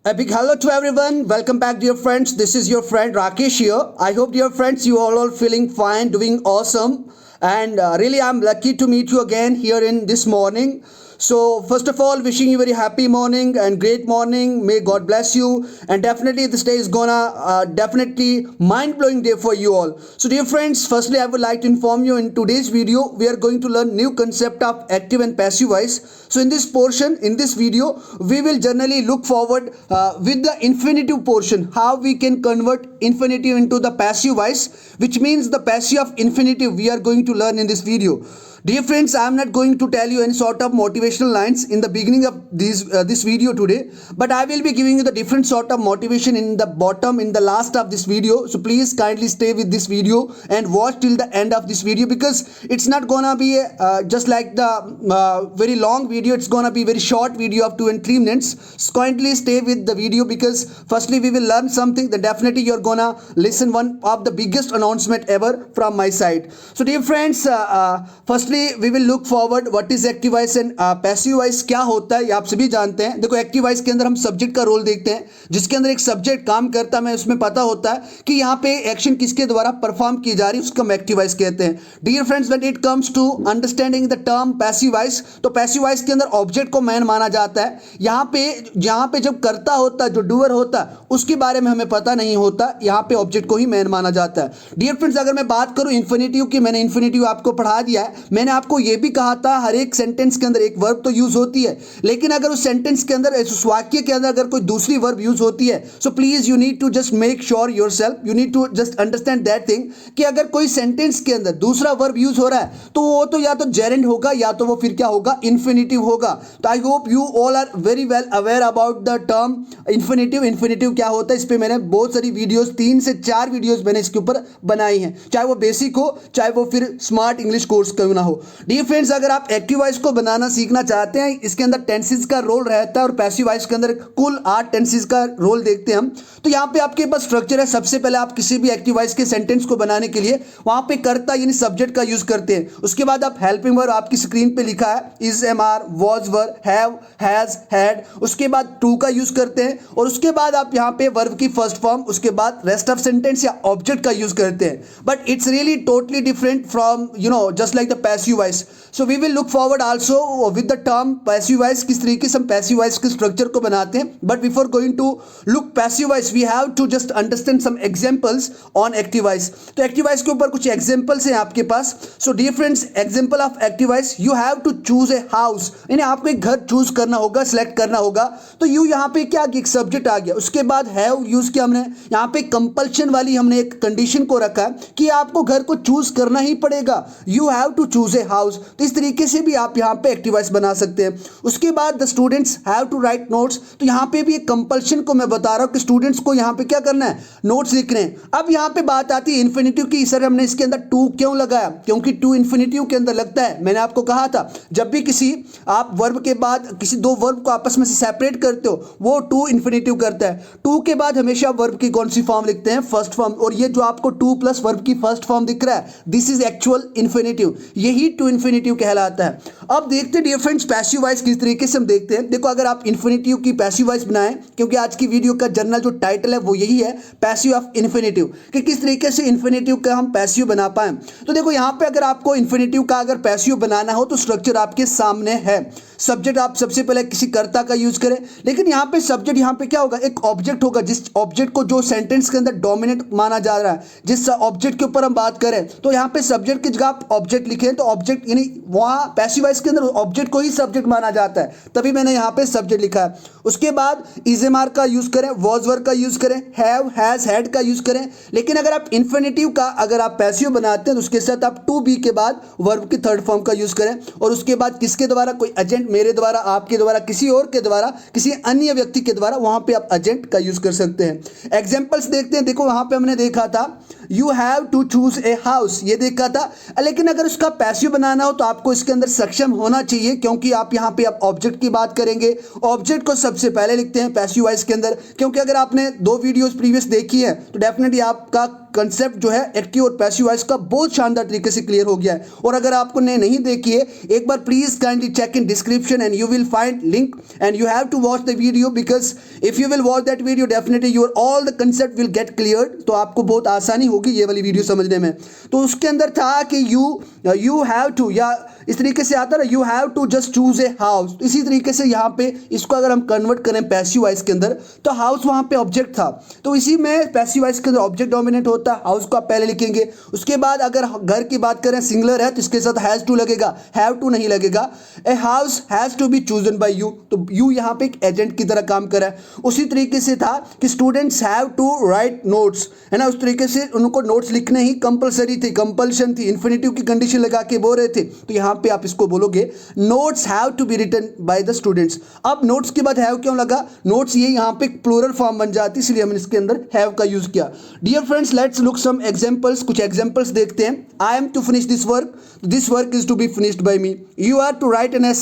A big hello to everyone. Welcome back, dear friends. This is your friend Rakesh here. I hope, dear friends, you all are feeling fine, doing awesome. And really, I'm lucky to meet you again here in this morning. So, first of all, wishing you very happy morning and great morning. May God bless you. And definitely, this day is gonna definitely mind blowing day for you all. So, dear friends, firstly, I would like to inform you in today's video, we are going to learn new concept of active and passive voice. So, in this portion, in this video, we will generally look forward with the infinitive portion, how we can convert infinitive into the passive voice, which means the passive of infinitive we are going to learn in this video. Dear friends, I am not going to tell you any sort of motivational lines in the beginning of this video today, but I will be giving you the different sort of motivation in the bottom, in the last of this video. So please kindly stay with this video and watch till the end of this video, because it's not gonna be just like the very long video. It's gonna be very short video of 2 and 3 minutes. So kindly stay with the video, because firstly we will learn something, then definitely you're gonna listen one of the biggest announcement ever from my side. So dear friends, firstly we will look forward what is active voice and passive voice क्या होता है, ये आप सभी जानते हैं. देखो, active voice के अंदर हम सब्जेक्ट का रोल देखते हैं, जिसके अंदर एक सब्जेक्ट काम करता है, हमें उसमें पता होता है कि यहाँ पे एक्शन किसके द्वारा परफॉर्म की जा रही है, उसको हम एक्टिव वॉइस कहते हैं. Dear friends, when it comes to understanding the term passive voice, तो पैसिव वॉइस के अंदर ऑब्जेक्ट को मैन माना जाता है. यहाँ पे जब करता होता है, जो डूअर होता है, उसके बारे में हमें पता नहीं होता, यहाँ पे ऑब्जेक्ट को ही मैन माना जाता है. डियर फ्रेंड्स, अगर मैं बात करूं इन्फिनिटिव की, मैंने इन्फिनिटिव आपको पढ़ा दिया है. मैंने आपको यह भी कहा था हर एक सेंटेंस के अंदर एक वर्ब तो यूज होती है, लेकिन अगर उस सेंटेंस के अंदर, उस वाक्य के अंदर अगर कोई दूसरी वर्ब यूज होती है, so please you need to just make sure yourself, you need to just understand that thing कि अगर कोई सेंटेंस के अंदर दूसरा वर्ब यूज हो रहा है, तो वो तो या तो जेरेंड होगा, या तो वो फिर क्या होगा, इन्फिनिटिव होगा. तो I hope you all are very well aware about the term infinitive. Infinitive क्या होता है, इस पर मैंने बहुत सारी वीडियोज, 3 से 4 वीडियोज मैंने इसके ऊपर बनाई हैं, चाहे वो बेसिक हो, चाहे वो फिर स्मार्ट इंग्लिश कोर्स क्यों ना हो. डियर फ्रेंड्स, अगर आप एक्टिव वॉइस को बनाना सीखना चाहते हैं, इसके अंदर टेंसेस का रोल रहता है, और पैसिव वॉइस के अंदर कुल 8 टेंसेस का रोल देखते हैं हम. तो यहाँ पे आपके पास स्ट्रक्चर है. सबसे पहले आप किसी भी एक्टिव वॉइस के सेंटेंस को बनाने के लिए वहां पे कर्ता यानी सब्जेक्ट का यूज करते हैं. उसके बाद आप हेल्पिंग वर्ब, आपकी स्क्रीन पे लिखा है is, am are, was were, have, has, had. उसके बाद टू का यूज करते हैं, और उसके बाद आप यहाँ पे वर्ब की फर्स्ट फॉर्म, उसके बाद रेस्ट ऑफ सेंटेंस या ऑब्जेक्ट का यूज करते हैं. But it's really totally different from just like the passive voice. So we will look forward also with the term passive voice, किस तरीके से हम पैसिव वॉइस के स्ट्रक्चर को बनाते हैं. But before going to look passive voice, we have to just understand some examples on active voice. तो active voice के ऊपर कुछ एग्जांपल्स हैं आपके पास. So dear friends, example of active voice, you have to choose a house, यानी आपको एक घर चूज करना होगा, सिलेक्ट करना होगा. तो यू यहाँ पे क्या, एक सब्जेक्ट आ गया. उसके बाद हैव यूज किया हमने, यहाँ पे कंपल्शन वाली हमने एक कंडीशन को रखा है कि आपको घर को चूज करना ही पड़ेगा. You have to choose a house. तो इस तरीके से भी आप यहाँ पे एक्टिव वॉइस बना सकते हैं. उसके बाद the students have to write notes. तो यहाँ पे भी एक कंपल्शन को मैं बता रहा हूँ कि स्टूडेंट्स को यहाँ पे क्या करना है, नोट्स लिखने हैं. अब यहाँ पे बात आती है इन्फिनिटिव की. सर हमने इसके अंदर टू क्यों लगाया, क्योंकि टू इन्फिनिटिव के अंदर लगता है. मैंने आपको कहा था जब भी किसी आप वर्ब के बाद किसी दो वर्ब को आपस में से सेपरेट करते हो, वो टू इन्फिनिटिव करता है. टू के बाद हमेशा वर्ब की कौन सी फॉर्म लिखते हैं, फर्स्ट फॉर्म. और ये जो आपको टू प्लस वर्ब की फर्स्ट फॉर्म दिख रहा है, दिस इज एक्चुअल इन्फिनिटिव, यही टू इन्फिनिटिव कहलाता है. अब देखते हैं डियर फ्रेंड्स पैसिव वॉइस किस तरीके से हम देखते हैं. देखो, अगर आप इन्फिनिटिव की पैसिव वॉइस बनाएं, क्योंकि आज की वीडियो का जनरल जो टाइटल है वो यही है, पैसिव ऑफ इन्फिनिटिव, कि किस तरीके से इन्फिनिटिव का हम पैसिव बना पाएं. तो देखो, यहाँ पे अगर आपको इन्फिनिटिव का अगर पैसिव बनाना हो, तो स्ट्रक्चर आपके सामने है. सब्जेक्ट आप सबसे पहले किसी कर्ता का यूज करें, लेकिन यहाँ पे सब्जेक्ट, यहाँ पे क्या होगा, एक ऑब्जेक्ट होगा, जिस ऑब्जेक्ट को जो सेंटेंस के अंदर डोमिनेट माना जा रहा है, जिस ऑब्जेक्ट के ऊपर हम बात करें, तो यहाँ पे सब्जेक्ट की जगह आप ऑब्जेक्ट लिखें, तो ऑब्जेक्ट यानी वहाँ पैसिव वॉइस के अंदर ऑब्जेक्ट को ही सब्जेक्ट माना जाता है, तभी मैंने यहाँ पे सब्जेक्ट लिखा है. उसके बाद इज, एम आर का यूज करें, वॉज वर का यूज करें, हैव, हैज, हैड का यूज करें. लेकिन अगर आप इन्फिनिटिव का अगर आप पैसिव बनाते हैं, तो उसके साथ आप टू बी के बाद वर्ब की थर्ड फॉर्म का यूज करें, और उसके बाद किसके द्वारा, कोई एजेंट, मेरे द्वारा, आपके द्वारा, किसी और के द्वारा, किसी अन्य व्यक्ति के द्वारा, वहां पे आप एजेंट का यूज कर सकते हैं. एग्जांपल्स देखते हैं. देखो, वहां पे हमने देखा था you have to choose a house, ये देखा था। लेकिन अगर उसका पैसिव बनाना हो तो आपको इसके अंदर सक्षम होना चाहिए, क्योंकि आप यहाँ पे आप ऑब्जेक्ट की बात करेंगे, ऑब्जेक्ट को सबसे पहले लिखते हैं पैसिव वॉइस के अंदर। क्योंकि अगर आपने 2 वीडियोस प्रीवियस देखी है तो डेफिनेटली आपका कंसेप्ट जो है एक्टिव और पैसिव वॉइस का बहुत शानदार तरीके से क्लियर हो गया है। और अगर आपको ने नहीं देखी है, एक बार please kindly check in description and you will find link and you have to watch the video, because if you will watch that video definitely your all the concept will get cleared. तो आपको बहुत आसानी होगी ये वाली video समझने में। तो उसके अंदर था कि यू हैव टू, या इस तरीके से आता है you have to just choose a house. इसी तरीके से यहाँ पे इसको अगर हम कन्वर्ट करें पैसिव वॉइस के अंदर, तो हाउस वहाँ पे ऑब्जेक्ट था, तो इसी में पैसिव वॉइस के अंदर ऑब्जेक्ट डोमिनेट होता है, हाउस को आप पहले लिखेंगे। उसके बाद अगर घर की बात करें सिंगुलर है तो इसके साथ हैज टू लगेगा, हैव टू नहीं लगेगा। A house has to be chosen by you, तो यू यहाँ पे एक एजेंट की तरह काम कर रहा है। उसी तरीके से था कि students have to write notes, है ना, उस तरीके से उनको नोट्स लिखने ही कंपलसरी थी, कंपल्शन थी, इन्फिनिटिव की कंडीशन लगा के बोल रहे थे। तो यहाँ पे आप इसको बोलोगे notes have to be written by the students. अब नोट्स के बाद हैव क्यों लगा, नोट्स ये यहाँ पे प्लूरल फॉर्म बन जाती, इसलिए हमने इसके अंदर हैव का यूज किया। Dear friends, let's look some examples, कुछ एग्जांपल्स देखते हैं। I am to finish this work is to be finished by me, you are to write an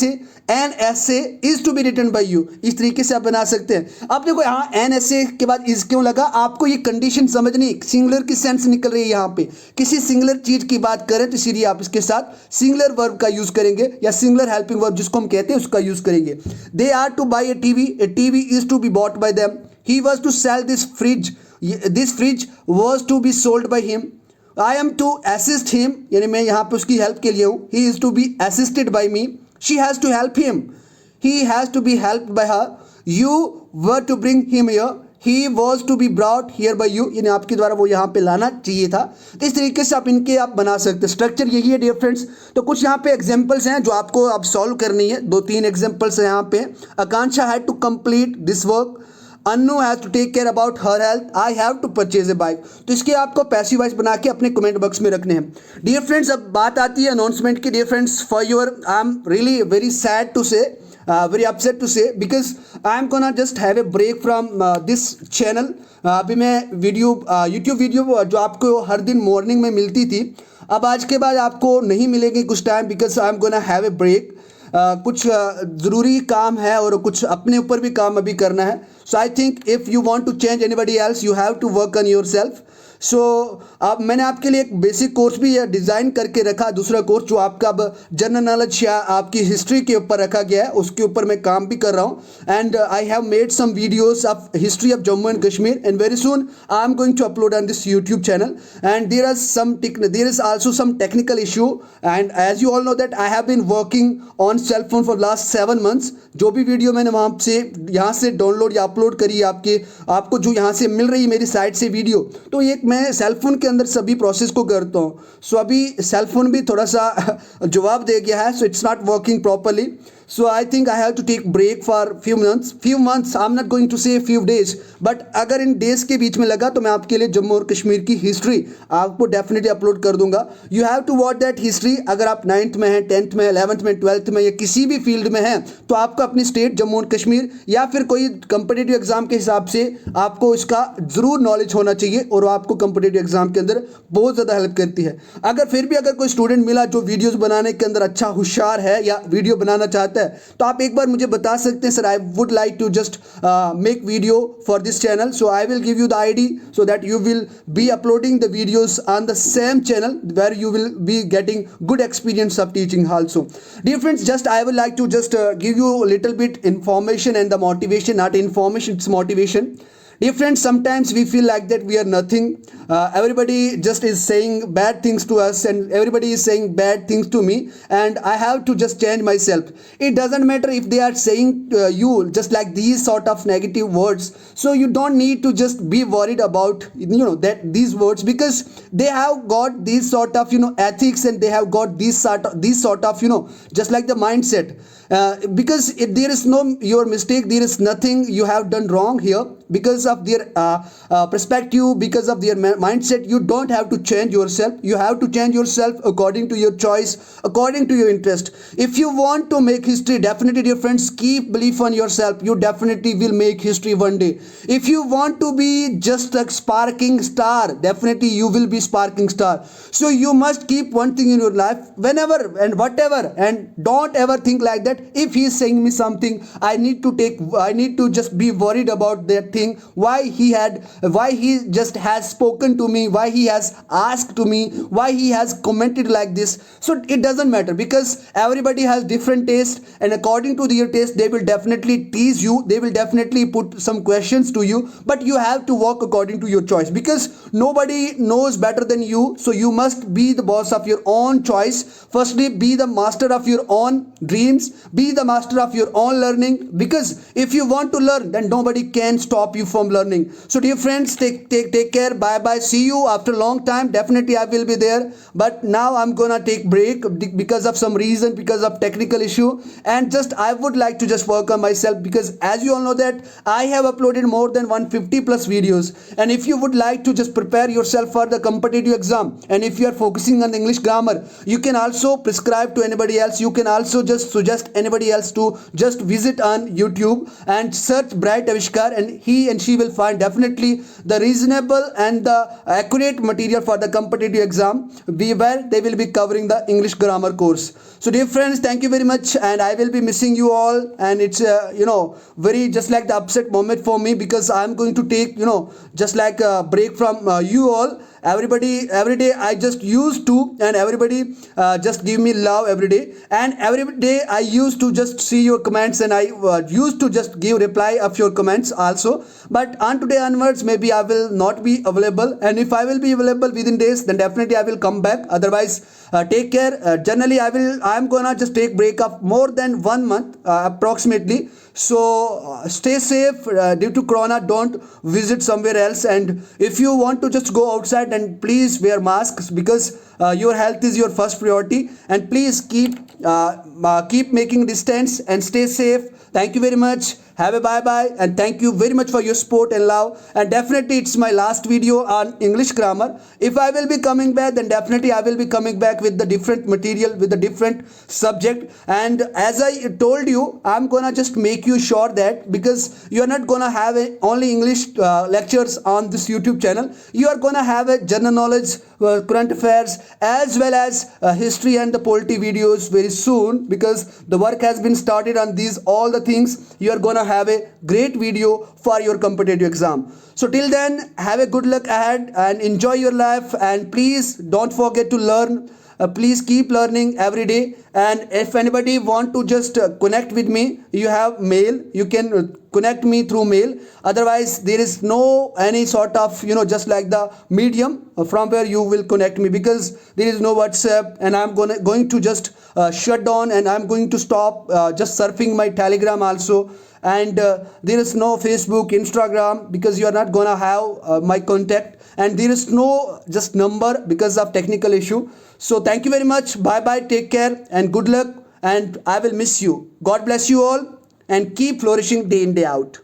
essay is to be written by you. इस तरीके से आप बना सकते हैं। अब देखो यहाँ एन essay के बाद इज क्यों लगा, आपको ये कंडीशन समझनी, सिंगुलर की सेंस निकल रही है। यहाँ पे किसी सिंगुलर चीज की बात करें तो इसीलिए आप इसके साथ सिंगुलर वर्ब का यूज करेंगे, या सिंगुलर हेल्पिंग वर्ब जिसको हम कहते हैं उसका यूज करेंगे। They are to buy a TV is to be bought by them, he was to sell this fridge was to be sold by him, I am to assist him, यानी मैं यहाँ पे उसकी हेल्प के लिए हूँ, he is to be assisted by me, she has to help him, he has to be helped by her, you were to bring him here, he was to be brought here bye you, यानी आपके द्वारा वो यहाँ पे लाना चाहिए था। तो इस तरीके से आप इनके आप बना सकते हैं। स्ट्रक्चर यही है डियर फ्रेंड्स। तो कुछ यहाँ पे एग्जांपल्स हैं जो आपको अब सॉल्व करनी है, 2-3 एग्जांपल्स हैं यहाँ पे। Akanksha had to complete this work, Annu has to take care about her health, I have to purchase a bike. तो इसके आपको पैसिव वॉइस बना के अपने कमेंट बॉक्स में रखने हैं। डियर फ्रेंड्स, अब बात आती है अनाउंसमेंट की। Dear friends, for your I am really very sad to say, very upset to say, because I am gonna just have a break from this channel. अभी मैं वीडियो YouTube वीडियो जो आपको हर दिन मॉर्निंग में मिलती थी, अब आज के बाद आपको नहीं मिलेगी कुछ time, because I am gonna have a break. कुछ ज़रूरी काम है और कुछ अपने ऊपर भी काम अभी करना है। So I think if you want to change anybody else you have to work on yourself. So अब मैंने आपके लिए एक बेसिक कोर्स भी डिज़ाइन करके रखा, दूसरा कोर्स जो आपका अब जनरल नॉलेज या आपकी हिस्ट्री के ऊपर रखा गया है, उसके ऊपर मैं काम भी कर रहा हूँ। And I have made some videos of history of Jammu and Kashmir, and very soon I am going to upload on this YouTube channel. And there is also some technical issue, and as you all know that I have been working on cell phone for last 7 months। जो भी video मैंने वहाँ से यहाँ से download या upload करी आपको जो यहाँ से मिल रही है मेरी साइट से वीडियो, तो ये मैं सेल फोन के अंदर सभी प्रोसेस को करता हूँ। सो अभी सेल फोन भी थोड़ा सा जवाब दे गया है, so it's not working properly. So I think I have to take break for few months. I'm not going to say few days, but अगर इन डेज के बीच में लगा तो मैं आपके लिए जम्मू और कश्मीर की हिस्ट्री आपको डेफिनेटली अपलोड कर दूंगा। You have to watch that history. अगर आप 9th में हैं, 10th में, 11th में, 12th में या किसी भी फील्ड में हैं, तो आपको अपनी स्टेट जम्मू और कश्मीर या फिर कोई कंपिटेटिव एग्जाम के हिसाब से आपको इसका ज़रूर नॉलेज होना चाहिए, और आपको कंपिटेटिव एग्जाम के अंदर बहुत ज़्यादा हेल्प करती है। अगर फिर भी अगर कोई स्टूडेंट मिला जो वीडियोज़ बनाने के अंदर अच्छा होशियार है या वीडियो बनाना चाहता है, तो आप एक बार मुझे बता सकते हैं, sir I would like to just make video for this channel. So I will give you the ID so that you will be uploading the videos on the same channel where you will be getting good experience of teaching also. Dear friends, just I would like to just give you a little bit information and the motivation, not information, it's motivation. Dear friends, sometimes we feel like that we are nothing. Everybody just is saying bad things to us, and everybody is saying bad things to me, and I have to just change myself. It doesn't matter if they are saying you just like these sort of negative words, so you don't need to just be worried about that these words, because they have got these sort of ethics, and they have got these sort of just like the mindset. because there is no your mistake, there is nothing you have done wrong here. Because of their perspective, because of their mindset, you don't have to change yourself. You have to change yourself according to your choice, according to your interest. If you want to make history, definitely dear friends, keep belief on yourself. You definitely will make history one day. If you want to be just a sparking star, definitely you will be sparking star. So you must keep one thing in your life, whenever and whatever, and don't ever think like that. If he is saying me something, I need to just be worried about that thing, why he just has spoken to me, why he has asked to me, why he has commented like this. So it doesn't matter, because everybody has different taste, and according to their taste they will definitely tease you, they will definitely put some questions to you, but you have to walk according to your choice, because nobody knows better than you. So you must be the boss of your own choice. Firstly, be the master of your own dreams, be the master of your own learning, because if you want to learn, then nobody can stop you from learning. So dear friends, take care, bye bye, see you after a long time. Definitely I will be there, but now I'm gonna take break because of some reason, because of technical issue. And just I would like to just work on myself, because as you all know that I have uploaded more than 150 plus videos. And if you would like to just prepare yourself for the competitive exam, and if you are focusing on English grammar, you can also prescribe to anybody else, you can also just suggest anybody else to just visit on YouTube and search Bright Avishkar, and he and she will find definitely the reasonable and the accurate material for the competitive exam, where they will be covering the English grammar course. So dear friends, thank you very much, and I will be missing you all. And it's very just like the upset moment for me, because I'm going to take just like a break from you all. Everybody every day I just used to, and everybody just give me love every day, and every day I used to just see your comments, and I used to just give reply of your comments also. But on today onwards, maybe I will not be available, and if I will be available within days, then definitely I will come back. Otherwise, take care. Generally I'm gonna just take break of more than 1 month approximately. So stay safe due to corona. Don't visit somewhere else, and if you want to just go outside, then please wear masks, because your health is your first priority. And please keep making distance and stay safe. Thank you very much. Have a bye bye, and thank you very much for your support and love. And definitely it's my last video on English grammar. If I will be coming back, then definitely I will be coming back with the different material, with the different subject. And as I told you, I'm gonna just make you sure that, because you are not gonna have only English lectures on this YouTube channel, you are gonna have a general knowledge, current affairs, as well as history and the polity videos very soon, because the work has been started on these all the things. You are gonna have a great video for your competitive exam. So till then, have a good luck ahead and enjoy your life, and please don't forget to learn. Please keep learning every day. And if anybody want to just connect with me, you have mail, you can connect me through mail. Otherwise there is no any sort of just like the medium from where you will connect me, because there is no WhatsApp, and I'm going to just shut down, and I'm going to stop just surfing my Telegram also. And there is no Facebook, Instagram, because you are not gonna have my contact, and there is no just number because of technical issue. So thank you very much, bye bye, take care, and good luck, and I will miss you. God bless you all, and keep flourishing day in day out.